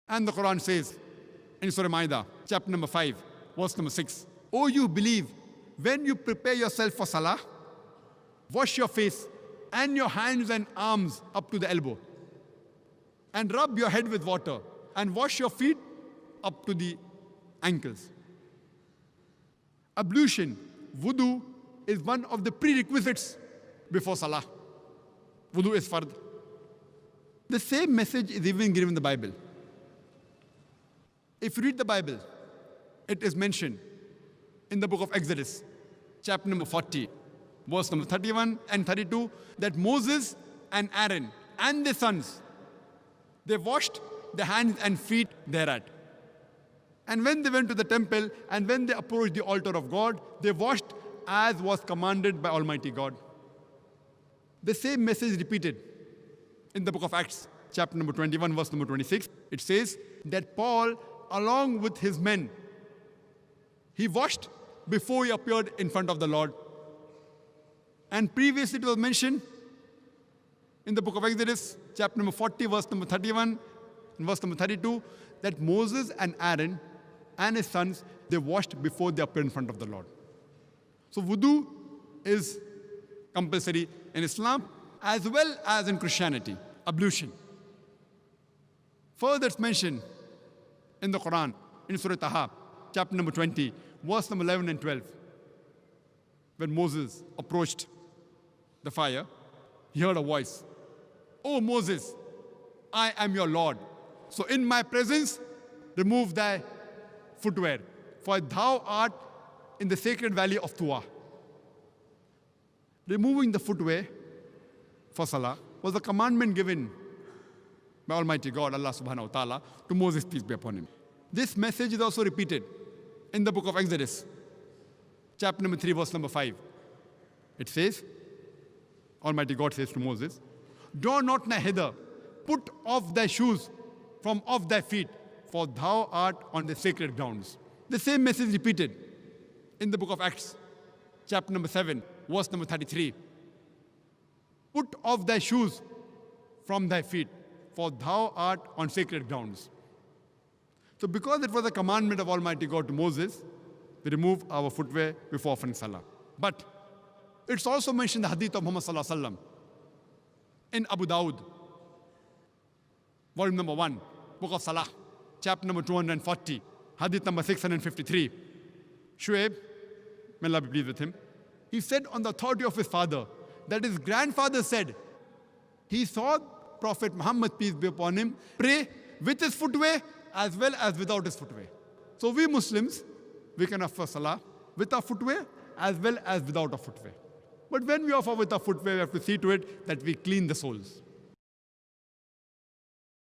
And the Quran says in Surah Ma'idah, chapter number 5, verse number 6, "O you believe, when you prepare yourself for salah, wash your face and your hands and arms up to the elbow, and rub your head with water, and wash your feet up to the ankles." Ablution, wudu, is one of the prerequisites before salah. Wudu is fard. The same message is even given in the Bible. If you read the Bible, it is mentioned in the book of Exodus, chapter number 40, verse number 31 and 32, that Moses and Aaron and their sons, they washed their hands and feet thereat. And when they went to the temple and when they approached the altar of God, they washed as was commanded by Almighty God. The same message repeated in the book of Acts, chapter number 21, verse number 26. It says that Paul, along with his men, he washed before he appeared in front of the Lord. And previously it was mentioned in the book of Exodus, chapter number 40, verse number 31 and verse number 32, that Moses and Aaron and his sons, they washed before they appeared in front of the Lord. So wudu is compulsory in Islam as well as in Christianity, ablution. Further it's mentioned in the Quran, in Surah Taha, chapter number 20, verse number 11 and 12. When Moses approached the fire, he heard a voice, "O Moses, I am your Lord. So in my presence, remove thy footwear, for thou art in the sacred valley of Tuwa." Removing the footwear for salah was a commandment given by Almighty God, Allah subhanahu wa ta'ala, to Moses, peace be upon him. This message is also repeated in the book of Exodus, chapter number 3, verse number 5. It says, Almighty God says to Moses, "Draw not nigh hither, put off thy shoes from off thy feet, for thou art on the sacred grounds." The same message repeated in the book of Acts, chapter number 7, verse number 33. "Put off thy shoes from thy feet, for thou art on sacred grounds." So because it was a commandment of Almighty God to Moses, we remove our footwear before offering salah. But it's also mentioned in the hadith of Muhammad sallallahu alaihi wasallam in Abu Dawud, volume number 1, book of Salah, chapter number 240, hadith number 653. Shu'aib, may Allah be pleased with him, he said on the authority of his father that his grandfather said he saw Prophet Muhammad, peace be upon him, pray with his footwear as well as without his footwear. So we Muslims, we can offer salah with our footwear as well as without our footwear. But when we offer with our footwear, we have to see to it that we clean the soles.